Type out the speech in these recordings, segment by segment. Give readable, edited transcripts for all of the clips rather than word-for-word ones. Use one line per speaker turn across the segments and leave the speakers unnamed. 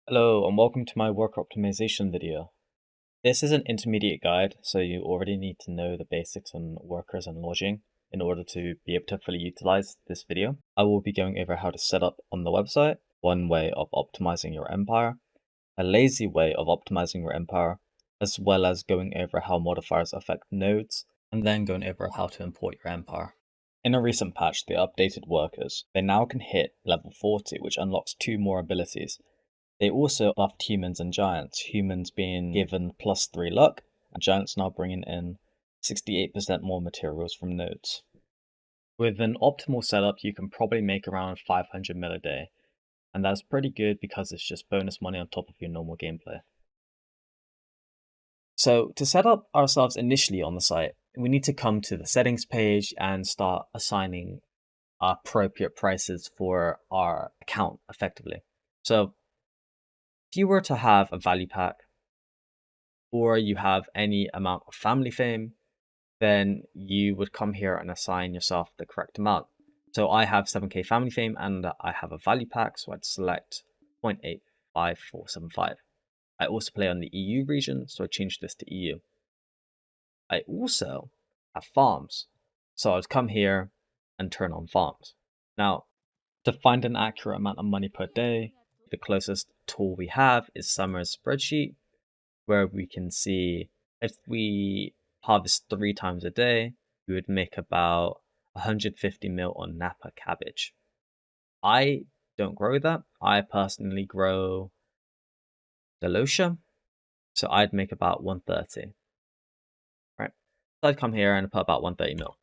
Hello and welcome to my worker optimization video. This is an intermediate guide, so you already need to know the basics on workers and lodging in order to be able to fully utilize this video. I will be going over how to set up on the website, one way of optimizing your empire, a lazy way of optimizing your empire, as well as going over how modifiers affect nodes, and then going over how to import your empire. In a recent patch, they updated workers. They now can hit level 40, which unlocks 2 more abilities. They also buffed humans and giants, humans being given +3 luck, and giants now bringing in 68% more materials from nodes. With an optimal setup, you can probably make around 500 mil a day, and that's pretty good because it's just bonus money on top of your normal gameplay. So to set up ourselves initially on the site, we need to come to the settings page and start assigning appropriate prices for our account effectively. So if you were to have a value pack, or you have any amount of family fame, then you would come here and assign yourself the correct amount. So I have 7k family fame and I have a value pack, so I'd select 0.85475. I also play on the EU region, so I change this to EU. I also have farms, so I'd come here and turn on farms. Now, to find an accurate amount of money per day, the closest tool we have is Summer's spreadsheet, where we can see if we harvest 3 times a day, we would make about 150 mil on Napa cabbage. I don't grow that. I personally grow Delosha, so I'd make about 130. Right? So I'd come here and put about 130 mil.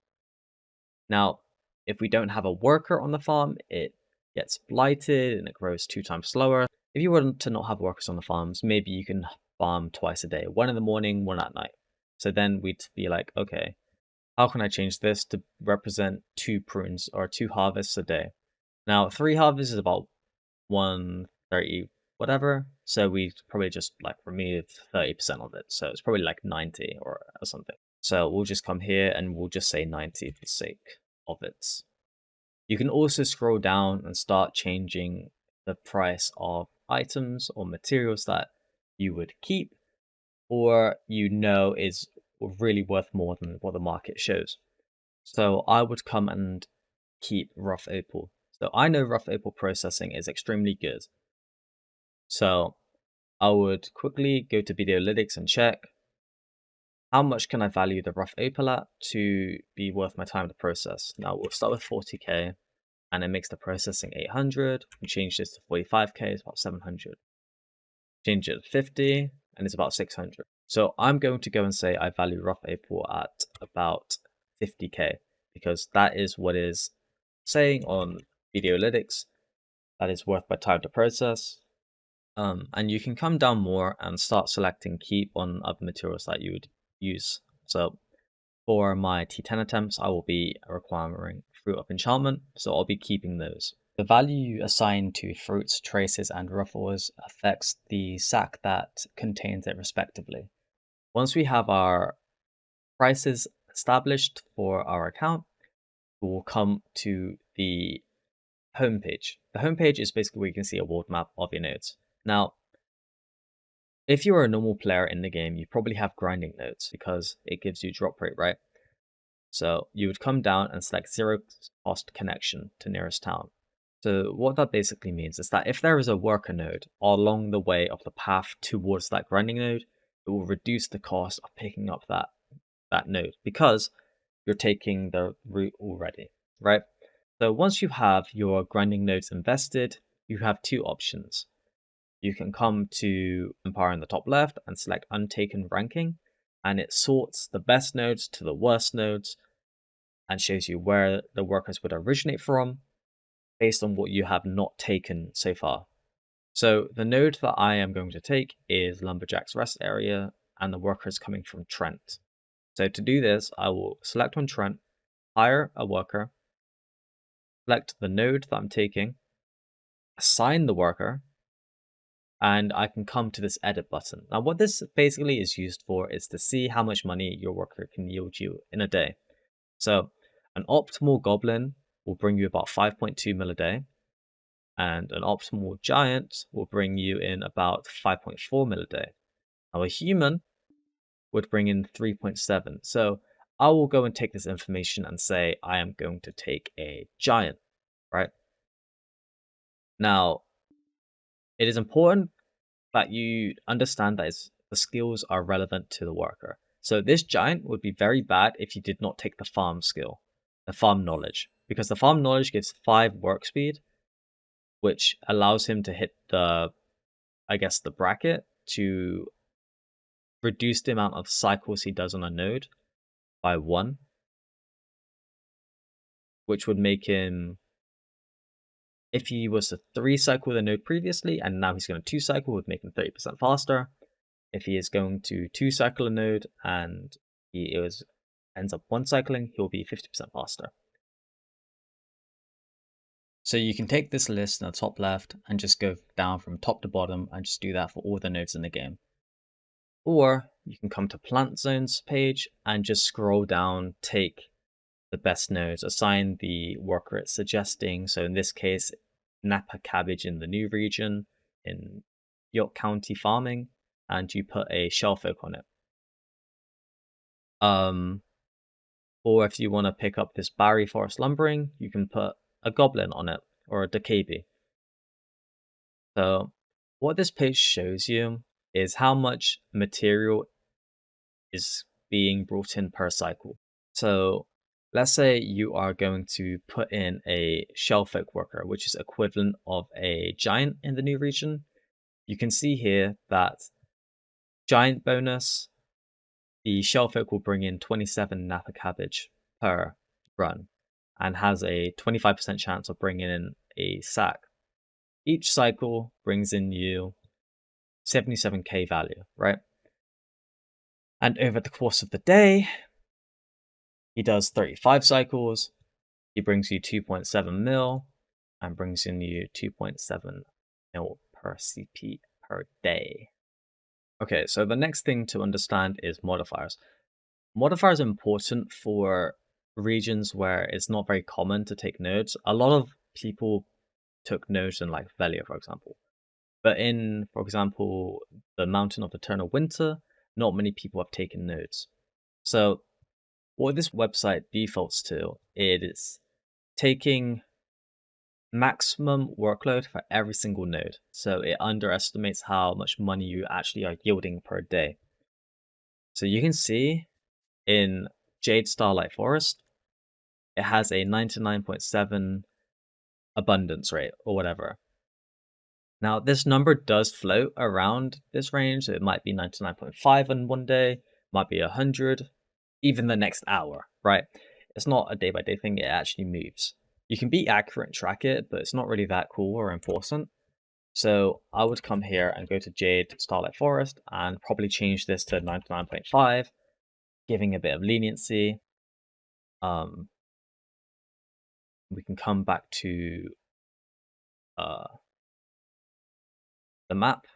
Now, if we don't have a worker on the farm, it gets blighted and it grows 2 times slower. If you were to not have workers on the farms, maybe you can farm twice a day, one in the morning, one at night. So then we'd be like, okay, how can I change this to represent 2 prunes or 2 harvests a day? Now, 3 harvests is about 130 whatever. So we probably just like remove 30% of it. So it's probably like 90 or something. So we'll just come here and we'll just say 90 for the sake of it. You can also scroll down and start changing the price of items or materials that you would keep or is really worth more than what the market shows. So I would come and keep rough opal. So I know rough opal processing is extremely good. So I would quickly go to BDO and check how much can I value the rough opal at to be worth my time to process. Now we'll start with 40k and it makes the processing 800. We change this to 45k, it's about 700. Change it to 50 and it's about 600. So I'm going to go and say I value rough opal at about 50k because that is what is saying on BDO that is worth my time to process. And you can come down more and start selecting keep on other materials that you would use. So for my T10 attempts, I will be requiring fruit of enchantment, so I'll be keeping those. The value you assign to fruits, traces, and ruffles affects the sack that contains it respectively. Once we have our prices established for our account, we will come to the homepage. The homepage is basically where you can see a world map of your nodes. Now, if you're a normal player in the game, you probably have grinding nodes because it gives you drop rate, right? So you would come down and select 0 cost connection to nearest town. So what that basically means is that if there is a worker node along the way of the path towards that grinding node, it will reduce the cost of picking up that node because you're taking the route already, right? So once you have your grinding nodes invested, you have 2 options. You can come to Empire in the top left and select Untaken Ranking, and it sorts the best nodes to the worst nodes and shows you where the workers would originate from based on what you have not taken so far. So the node that I am going to take is Lumberjack's Rest Area, and the workers coming from Trent. So to do this, I will select on Trent, hire a worker, select the node that I'm taking, assign the worker, and I can come to this edit button. Now what this basically is used for is to see how much money your worker can yield you in a day. So an optimal goblin will bring you about 5.2 mil a day. and an optimal giant will bring you in about 5.4 mil a day. Now a human would bring in 3.7. So I will go and take this information and say I am going to take a giant, right? Now, it is important that you understand that the skills are relevant to the worker. So this giant would be very bad if you did not take the farm skill, the farm knowledge, because the farm knowledge gives 5 work speed, which allows him to hit the, I guess, the bracket to reduce the amount of cycles he does on a node by 1, which would make him, if he was to 3 cycle the node previously and now he's going to 2 cycle, would make him 30% faster. If he is going to 2 cycle a node and he ends up 1 cycling, he'll be 50% faster. So you can take this list in the top left and just go down from top to bottom and just do that for all the nodes in the game. Or you can come to plant zones page and just scroll down, take the best nodes, assign the worker it's suggesting. So in this case, Napa cabbage in the new region in York County farming, and you put a shellfish oak on it. Or if you want to pick up this Barry Forest lumbering, you can put a goblin on it or a Dakabi. So what this page shows you is how much material is being brought in per cycle. So let's say you are going to put in a shellfish worker, which is equivalent of a giant in the new region. You can see here that giant bonus, the shellfish will bring in 27 Napa cabbage per run and has a 25% chance of bringing in a sack. Each cycle brings in you 77k value, right? And over the course of the day, he does 35 cycles, he brings you 2.7 mil, and brings in you 2.7 mil per CP per day. Okay, so the next thing to understand is modifiers. Modifiers are important for regions where it's not very common to take nodes. A lot of people took nodes in like Velia, for example. But in, for example, the Mountain of Eternal Winter, not many people have taken nodes. So what this website defaults to is taking maximum workload for every single node. So it underestimates how much money you actually are yielding per day. So you can see in Jade Starlight Forest, it has a 99.7 abundance rate or whatever. Now this number does float around this range. So it might be 99.5 in one day, might be 100, even the next hour, right? It's not a day-by-day thing, it actually moves. You can be accurate and track it, but it's not really that cool or important. So I would come here and go to Jade Starlight Forest and probably change this to 99.5, giving a bit of leniency. We can come back to the map.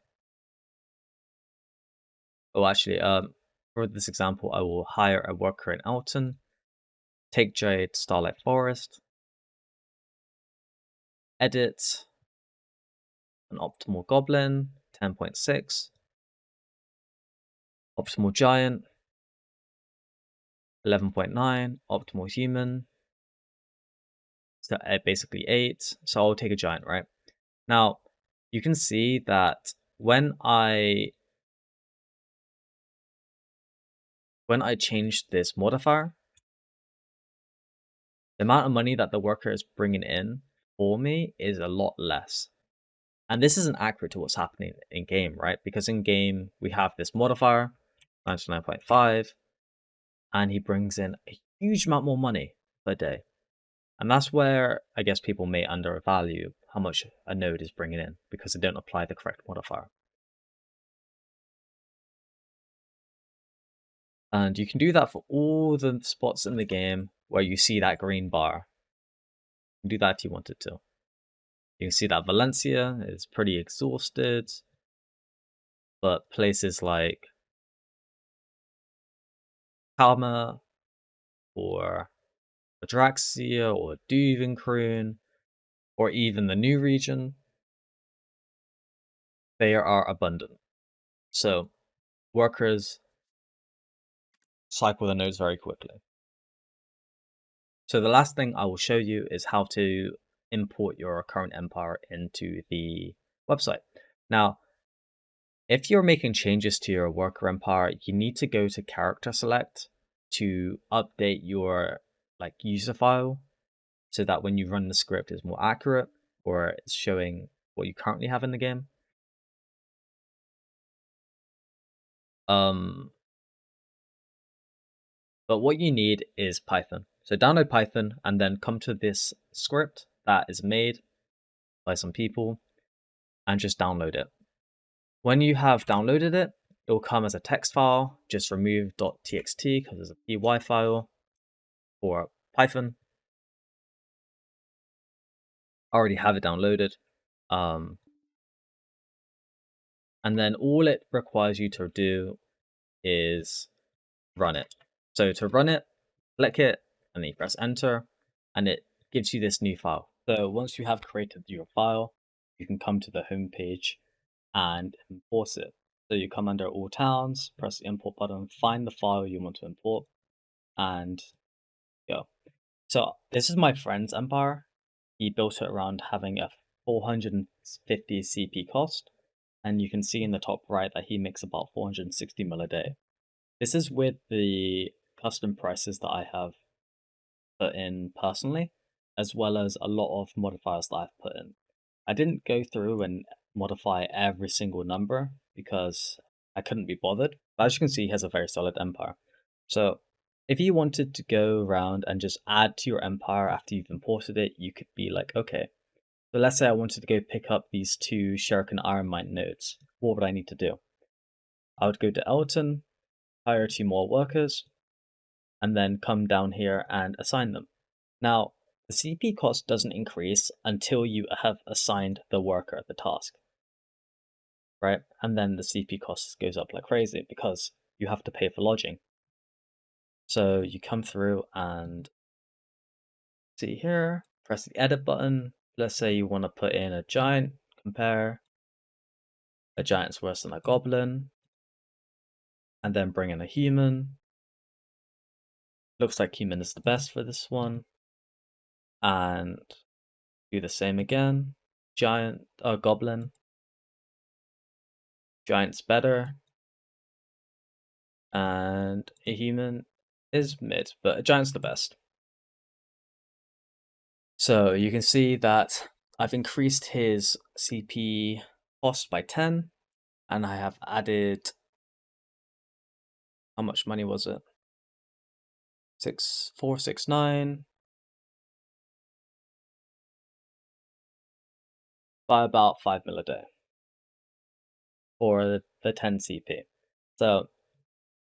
Oh, actually, for this example, I will hire a worker in Elton, take Jade Starlight Forest, edit an optimal goblin, 10.6, optimal giant, 11.9, optimal human, so basically 8. So I'll take a giant, right? Now, you can see that when I changed this modifier, the amount of money that the worker is bringing in for me is a lot less. And this isn't accurate to what's happening in game, right? Because in game, we have this modifier, 99.5, and he brings in a huge amount more money per day. And that's where I guess people may undervalue how much a node is bringing in because they don't apply the correct modifier. And you can do that for all the spots in the game where you see that green bar. You can do that if you wanted to. You can see that Valencia is pretty exhausted, but places like Kalma or Adraxia or Duvenkroon or even the new region, they are abundant. So workers cycle the nodes very quickly. So the last thing I will show you is how to import your current empire into the website. Now, if you're making changes to your worker empire, you need to go to character select to update your user file so that when you run the script it's more accurate or it's showing what you currently have in the game. But what you need is Python. So download Python and then come to this script that is made by some people and just download it. When you have downloaded it, it will come as a text file. Just remove .txt because it's a py file for Python. I already have it downloaded. And then all it requires you to do is run it. So to run it, click it, and then you press enter, and it gives you this new file. So once you have created your file, you can come to the home page and import it. So you come under all towns, press the import button, find the file you want to import, and go. So this is my friend's empire. He built it around having a 450 CP cost, and you can see in the top right that he makes about 460 mil a day. This is with the custom prices that I have put in personally, as well as a lot of modifiers that I've put in. I didn't go through and modify every single number because I couldn't be bothered. But as you can see, he has a very solid empire. So if you wanted to go around and just add to your empire after you've imported it, you could be like, okay, so let's say I wanted to go pick up these 2 Shuriken Iron Mine nodes. What would I need to do? I would go to Elton, hire 2 more workers, and then come down here and assign them. Now, the CP cost doesn't increase until you have assigned the worker the task, right? And then the CP cost goes up like crazy because you have to pay for lodging. So you come through and see here, press the edit button. Let's say you want to put in a giant, compare. A giant's worse than a goblin. And then bring in a human. Looks like human is the best for this one. And do the same again. Giant, goblin. Giant's better. And a human is mid, but a giant's the best. So you can see that I've increased his CP cost by 10, and I have added, how much money was it? 469 by about 5 mil a day, or the 10 CP. So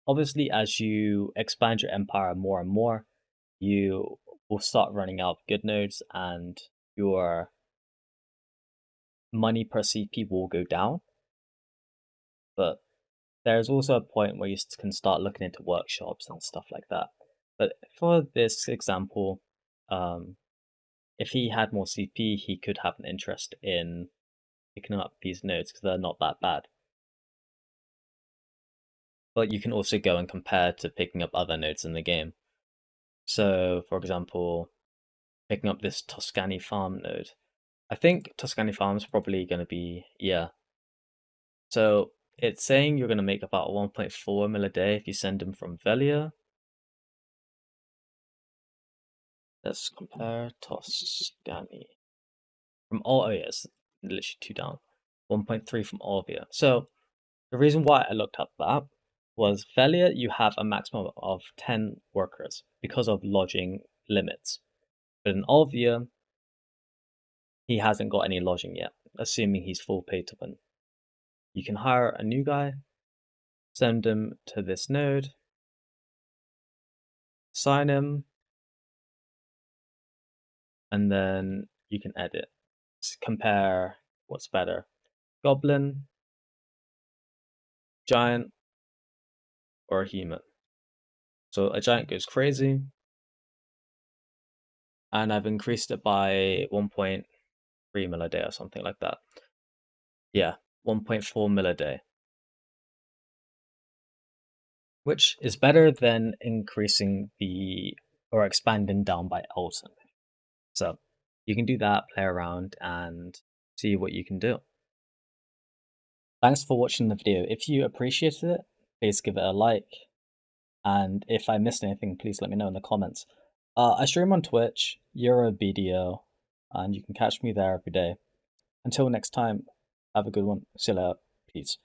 obviously, as you expand your empire more and more, you will start running out of good nodes, and your money per CP will go down. But there's also a point where you can start looking into workshops and stuff like that. But for this example, if he had more CP, he could have an interest in picking up these nodes because they're not that bad. But you can also go and compare to picking up other nodes in the game. So, for example, picking up this Tuscany farm node. I think Tuscany farm is probably going to be, yeah. So it's saying you're going to make about 1.4 mil a day if you send them from Velia. Let's compare Tuscany. From all, oh yes, literally 2 down. 1.3 from Olvia. So the reason why I looked up that was Velia, you have a maximum of 10 workers because of lodging limits. But in Olvia, he hasn't got any lodging yet, assuming he's full pay to win. You can hire a new guy, send him to this node, sign him, and then you can edit. Compare what's better, goblin, giant, or a human. So a giant goes crazy, and I've increased it by 1.4 1.3 mil a day or something like that. Yeah, 1.4 mil a day. Which is better than increasing or expanding down by Elton. So you can do that, play around, and see what you can do. Thanks for watching the video. If you appreciated it, please give it a like. And if I missed anything, please let me know in the comments. I stream on Twitch, Yura BDO, and you can catch me there every day. Until next time, have a good one. See you later. Peace.